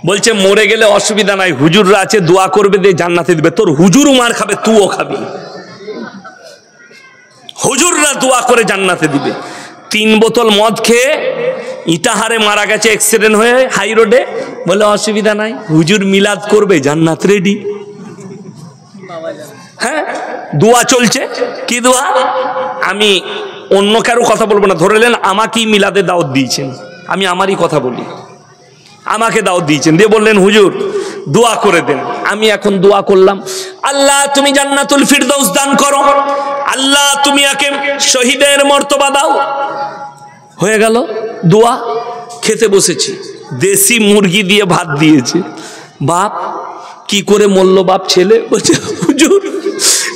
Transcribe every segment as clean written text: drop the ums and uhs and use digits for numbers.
বলছে মরে গেলে অসুবিধা নাই, হুজুররা আছে দোয়া করবে, দিয়ে জান্নাতে দিবে। তোর হুজুরও মার খাবে, তুইও খাবি। হুজুররা দোয়া করে জান্নাতে দিবে। 3 বোতল মদ খেয়ে ইটাহারে মারা গেছে অ্যাক্সিডেন্ট হয়ে হাই রোডে, বলে অসুবিধা নাই, হুজুর মিলাদ করবে, জান্নাত রেডি। হ্যাঁ, দোয়া চলছে। কি দোয়া? আমি অন্য কারো কথা বলবো না, ধরে নেন আমাকেই মিলাদে দাওয়াত দিয়েছেন, আমি আমারই কথা বলি। আমাকে দাওয়াত দিয়েছেন, দিয়ে বললেন হুজুর দোয়া করে দেন। আমি এখন দোয়া করলাম, আল্লাহ তুমি জান্নাতুল ফিরদৌস দান করো, আল্লাহ তুমি একে শহীদের মর্তবা দাও। হয়ে গেল দোয়া। খেতে বসেছি, দেশি মুরগি দিয়ে ভাত দিয়েছে। বাপ কি করে মরল বাপ? ছেলে বলছে হুজুর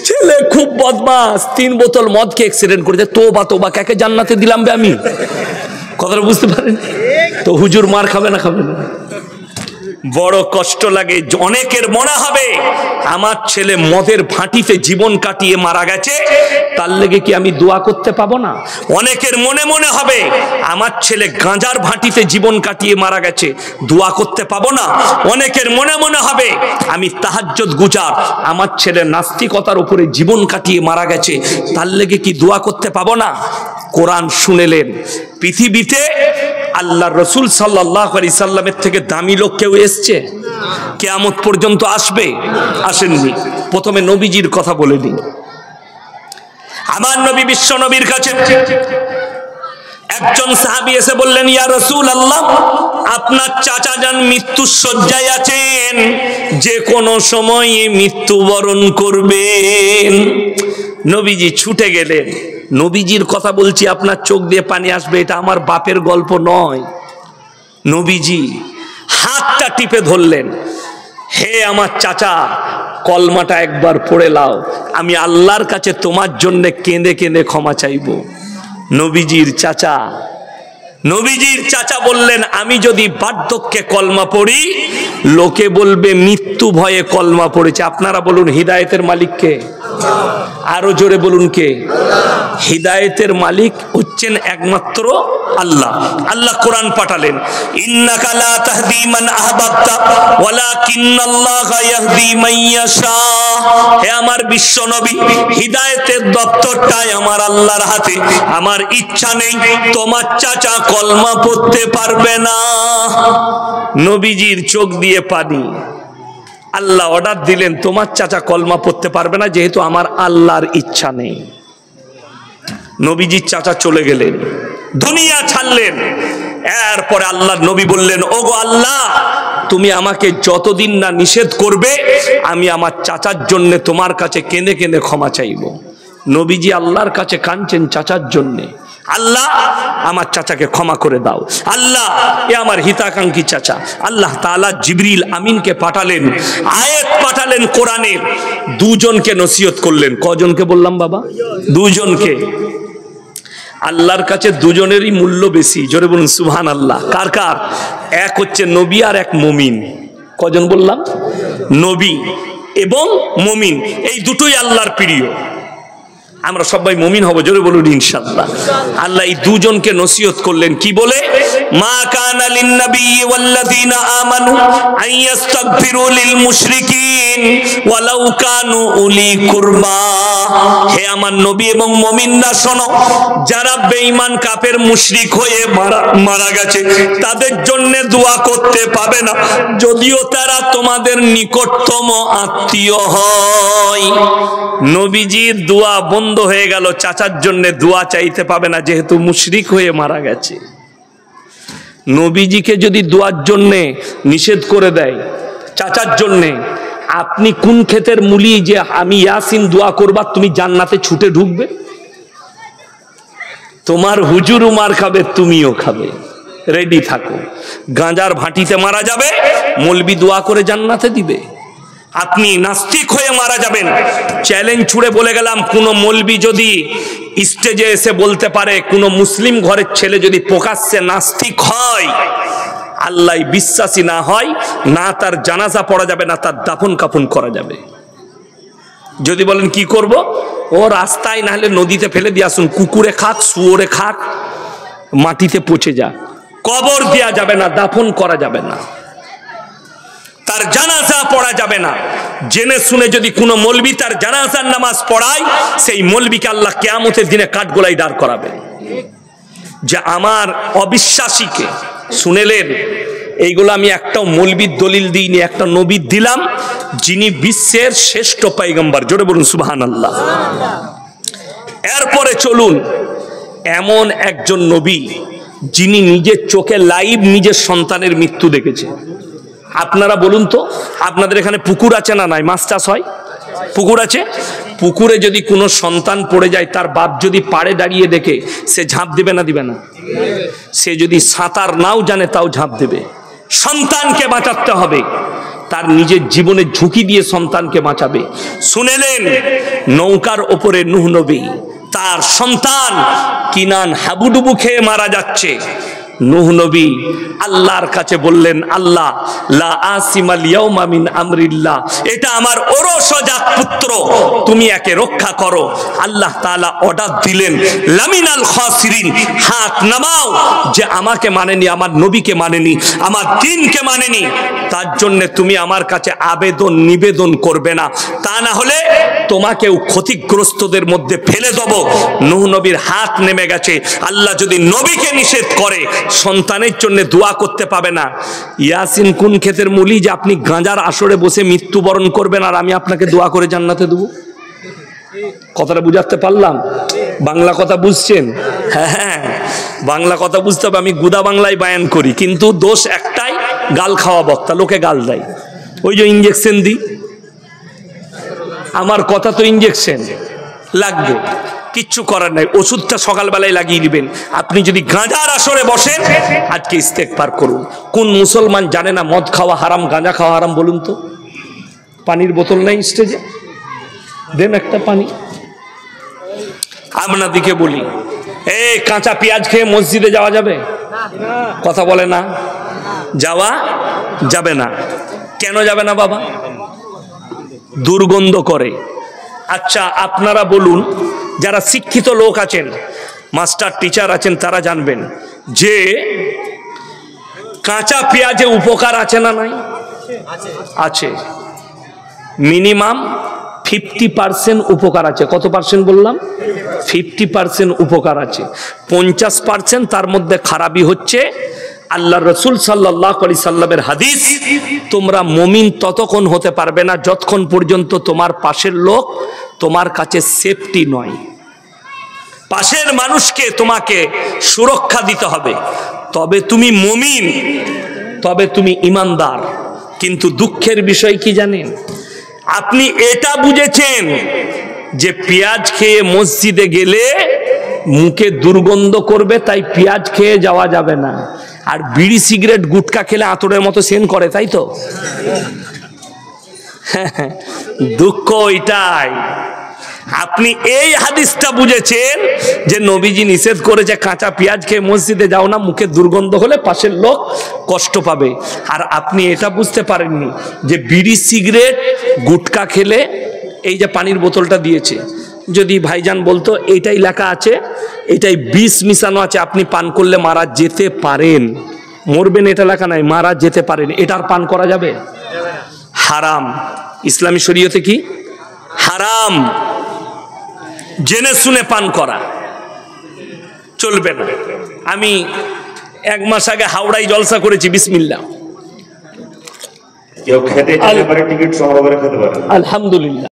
ছেলে খুব বদমাস, 3 বোতল মদ খেয়ে অ্যাক্সিডেন্ট করেছে। তোবা তোবা, কাকে জান্নাতে দিলাম বে আমি? কথাটা বুঝতে পারেন তো? হুজুর মার খাবে না খাবে না? বড় কষ্ট লাগে। অনেকের মনে হবে আমার ছেলে মদের ভাটিতে জীবন কাটিয়ে মারা গেছে, তার লেগে কি আমি দোয়া করতে পাবো না? অনেকের মনে মনে হবে আমার ছেলে গাঁজার ভাটিতে জীবন কাটিয়ে মারা গেছে, দোয়া করতে পাবো না? অনেকের মনে মনে হবে আমি তাহাজ্জুদ গুজার, আমার ছেলে নাস্তিকতার উপরে জীবন কাটিয়ে মারা গেছে, তার লেগে কি দোয়া করতে পাবো না? কোরআন শুনেলেন, পৃথিবীতে আল্লাহ রসুল সাল্লাল্লাহু আলাইহি সাল্লামের থেকে দামি লোক কেউ এসছে? কিয়ামত পর্যন্ত আসবে? আসেননি। প্রথমে নবীজির কথা বলে দিন। আমার নবী বিশ্ব নবীর কাছে একজন সাহাবী এসে বললেন, ইয়া রাসূলুল্লাহ, আপনার চাচা যান মৃত্যুর শয্যায় আছেন, যে কোনো সময় মৃত্যুবরণ করবেন। নবীজি ছুটে গেলেন। নবীজির কথা বলছি, আপনার চোখ দিয়ে পানি আসবে, এটা আমার বাপের গল্প নয়। নবীজি হাতটা টিপে ধরলেন, হে আমার চাচা, কলমাটা একবার পড়ে লাও, আমি আল্লাহর কাছে তোমার জন্য কেঁদে কেঁদে ক্ষমা চাইব। নবীজির চাচা বললেন, আমি যদি বার্ধক্যে কলমা পড়ি, লোকে বলবে মৃত্যু ভয়ে কলমা পড়েছে। আপনারা বলুন হিদায়েতের মালিক কে? আরো জোরে বলুন কে? হিদায়েতের মালিক হচ্ছেন একমাত্র আল্লাহ। আল্লাহ কোরআন পাঠালেন, ইন্নাকা লা তাহদি মান আহবাবতা ওয়ালাকিন্নাল্লাহা ইয়াহদি মান ইয়াশা। হে আমার বিশ্ব নবী, হিদায়েতের দপ্তরটাই আমার আল্লাহর হাতে। আমার ইচ্ছা নেই তোমার চাচা কলমা পড়তে পারবে না। নবীজির চোখ দিয়ে পানি। আল্লাহ অর্ডার দিলেন, তোমার চাচা কলমা পড়তে পারবে না, যেহেতু আমার আল্লাহর ইচ্ছা নেই। নবীজির চাচা চলে গেলেন, দুনিয়া ছাড়লেন। এরপরে আল্লাহর নবী বললেন, ওগো আল্লাহ, তুমি আমাকে যতদিন না নিষেধ করবে, আমি আমার চাচার জন্য তোমার কাছে কেঁদে কেঁদে ক্ষমা চাইব। নবীজি আল্লাহর কাছে কাঁদছেন চাচার জন্যে, আল্লাহ আমার চাচাকে ক্ষমা করে দাও। আল্লাহ এ আমার হিতাকাঙ্ক্ষী চাচা। আল্লাহ তাআলা জিবরিল আমিনকে পাঠালেন, আয়াত পাঠালেন কোরআনের, দুজনকে নসিহত করলেন। কজনকে বললাম বাবা? দুজনকে। আল্লাহর কাছে দুজনেরই মূল্য বেশি। জোরে বলুন সুবহানাল্লাহ। কার কার? এক হচ্ছে নবী আর এক মুমিন। কজন বললাম? নবী এবং মুমিন, এই দুটোই আল্লাহর প্রিয়। আমরা সবাই মুমিন হব, জোরে বলুন ইনশাআল্লাহ। আল্লাহ এই দুজনকে নসিহত করলেন, কি বলে? মা কানা লিন নবী ওয়াল্লাযিনা আমানু আইয়াস্তাগফিরু লিল মুশরিকিন ওয়ালাউ কানু উলি কুরবা। হে আমার নবী এবং মুমিনরা শোনো, যারা বেঈমান কাফের মুশরিক হয়ে মারা গেছে, তাদের জন্য দোয়া করতে পাবে না, যদিও তারা তোমাদের নিকটতম আত্মীয় হয়। নবীজির দোয়া বন্ধ হয়ে গেল, চাচার জন্য দোয়া চাইতে পাবে না, যেহেতু মুশরিক হয়ে মারা গেছে। নবীজিকে যদি দোয়ার জন্য নিষেধ করে দেয় চাচার জন্য, আপনি কোন ক্ষেতের মুলি যে আমি ইয়াসিন দোয়া করবা তুমি জান্নাতে ছুটে ঢুকবে? তোমার হুজুরও মার খাবে, তুমিও খাবে। রেডি থাকো। গাঁজার ভাটিতে মারা যাবে, মৌলবি দোয়া করে জান্নাতে দিবে। আপনি নাস্তিক হয়ে মারা যাবেন, চ্যালেঞ্জ ছুড়ে বলে গেলাম, কোন মৌলবি যদি স্টেজে এসে বলতে পারে কোন মুসলিম ঘরের ছেলে যদি প্রকাশ্যে নাস্তিক হয়, আল্লাহ বিশ্বাসী না হয়, না তার জানাজা পড়া যাবে, না তার দাফন কাফন করা যাবে। যদি বলেন কি করব, ও রাস্তায় না হলে নদীতে ফেলে দিয়ে আসুন, কুকুরে খাক, শুয়োরে খাক, মাটিতে পচে যাক, কবর দেয়া যাবে না, দাফন করা যাবে না। জানাজা পড়া যাবে না। জেনে শুনে যদি কোনো মৌলবি তার জানাজার নামাজ পড়ায়, সেই মৌলবিকে আল্লাহ কিয়ামতের দিনে কাঠগোলায় দাঁড় করাবে। যে আমার অবিশ্বাসীকে শুনেলেন, এইগুলো আমি একটাও মৌলবির দলিল দিইনি, একটা নবীর দিলাম, যিনি বিশ্বের শ্রেষ্ঠ পয়গম্বর। জোরে বলুন সুবহানাল্লাহ। এরপরে চলুন, এমন একজন নবী যিনি নিজের চোখে লাইভ নিজের সন্তানের মৃত্যু দেখেছে। আপনারা বলুন তো, আপনাদের এখানে পুকুর আছে না নাই? মাছ চাষ হয়, পুকুর আছে। পুকুরে যদি কোনো সন্তান পড়ে যায়, তার বাপ যদি পাড়ে দাঁড়িয়ে দেখে, সে ঝাঁপ দেবে না দিবে না? সে যদি সাঁতার নাও জানে তাও ঝাঁপ দেবে। সন্তানকে বাঁচাতে হবে, তার নিজের জীবনের ঝুঁকি দিয়ে সন্তানকে বাঁচাবে। শুনেলেন, নৌকার ওপরে নূহ নবী, তার সন্তান কিনান হাবুডুবু খেয়ে মারা যাচ্ছে। নূহ নবী আল্লাহর কাছে বললেন, আল্লাহ লা আসিমাল ইয়াউমা মিন আমরিল্লাহ, এটা আমার ওরসজাত পুত্র, তুমি একে রক্ষা করো। আল্লাহ তাআলা অর্ডার দিলেন, লামিনাল খাসিরিন, হাত নামাও। যে আমাকে মানেনি, আমার নবীকে মানেনি, আমার দ্বীনকে মানেনি, তার জন্য তুমি আমার কাছে আবেদন নিবেদন করবে না, তা না হলে তোমাকেও ক্ষতিগ্রস্তদের মধ্যে ফেলে দেব। নূহ নবীর হাত নেমে গেছে। আল্লাহ যদি নবীকে নিষেধ করে, সন্তানের জন্য দোয়া করতে পাবে না। ইয়াসিন কোন ক্ষেতের মুলি যে আপনি গাঁজার আসরে বসে মৃত্যুবরণ করবেন আর আমি আপনাকে দোয়া করে জান্নাতে দেব? কথাটা বুঝাতে পারলাম? বাংলা কথা বুঝছেন? হ্যাঁ, বাংলা কথা বুঝতে হবে। আমি গুদা বাংলায় বায়ান করি, কিন্তু দোষ একটাই, গাল খাওয়া বক্তা, লোকে গাল দেয়। ওই যে ইঞ্জেকশন দিই, আমার কথা তো ইঞ্জেকশন লাগবে, কিচ্ছু করার নাই, ওষুধটা সকালবেলায় লাগিয়ে দিবেন। আপনি যদি গাঁজার আসরে বসেন, আজকে ইস্তেগফার করুন। কোন মুসলমান জানে না মদ খাওয়া হারাম, গাঁজা খাওয়া হারাম? বলুন তো। পানির বোতল নাই স্টেজে, দেন একটা পানি। আপনাদিকে বলি, এই কাঁচা পেঁয়াজ খেয়ে মসজিদে যাওয়া যাবে? কথা বলে না, যাওয়া যাবে না। কেন যাবে না বাবা? দুর্গন্ধ করে। আচ্ছা আপনারা বলুন, যারা শিক্ষিত লোক আছেন, মাস্টার টিচার আছেন, তারা জানবেন যে কাঁচা পেঁয়াজে উপকার আছে না নাই? আছে। মিনিমাম 50% উপকার আছে। কত পার্সেন্ট বললাম? 50% উপকার আছে। 50% তার মধ্যে খারাপই হচ্ছে। আল্লাহ রসুল সাল্লাল্লাহু আলাইহি সাল্লামের হাদিস, তোমরা মুমিন ততক্ষণ হতে পারবে না যতক্ষণ পর্যন্ত তোমার পাশের লোক তোমার কাছে সেফটি নয়। পাশের মানুষকে তোমাকে সুরক্ষা দিতে হবে, তবে তুমি মুমিন, তবে তুমি ইমানদার। কিন্তু দুঃখের বিষয় কি জানেন? আপনি এটা বুঝেছেন যে পেঁয়াজ খেয়ে মসজিদে গেলে মুখে দুর্গন্ধ করবে, তাই পেঁয়াজ খেয়ে যাওয়া যাবে না। আর বিড়ি সিগারেট গুটকা খেলে আতরের মতো সেন করে, তাই তো? দুঃখ এটাই। আপনি এই হাদিসটা বুঝেছেন যে নবীজি নিষেধ করেছে কাঁচা পেঁয়াজ খেয়ে মসজিদে যাও না, মুখে দুর্গন্ধ হলে পাশের লোক কষ্ট পাবে। আর আপনি এটা বুঝতে পারেননি যে বিড়ি সিগারেট গুটকা খেলে, এই যে পানির বোতলটা দিয়েছে, যদি ভাইজান বলতো এইটাই লেখা আছে, এটাই বিষ মিশানো আছে, আপনি পান করলে মারা যেতে পারেন, মরবেন এটা লেখা নাই, মারা যেতে পারেন, এটার পান করা যাবে? হারাম। ইসলামী শরীয়তে কি হারাম? জেনে শুনে পান করা চলবে না। আমি 1 মাস আগে হাওড়ায় জলসা করেছি, বিসমিল্লাহ। কেউ খেতে চাইলে পারে, টিকিট সংগ্রহ করে খেতে পারে। আলহামদুলিল্লাহ।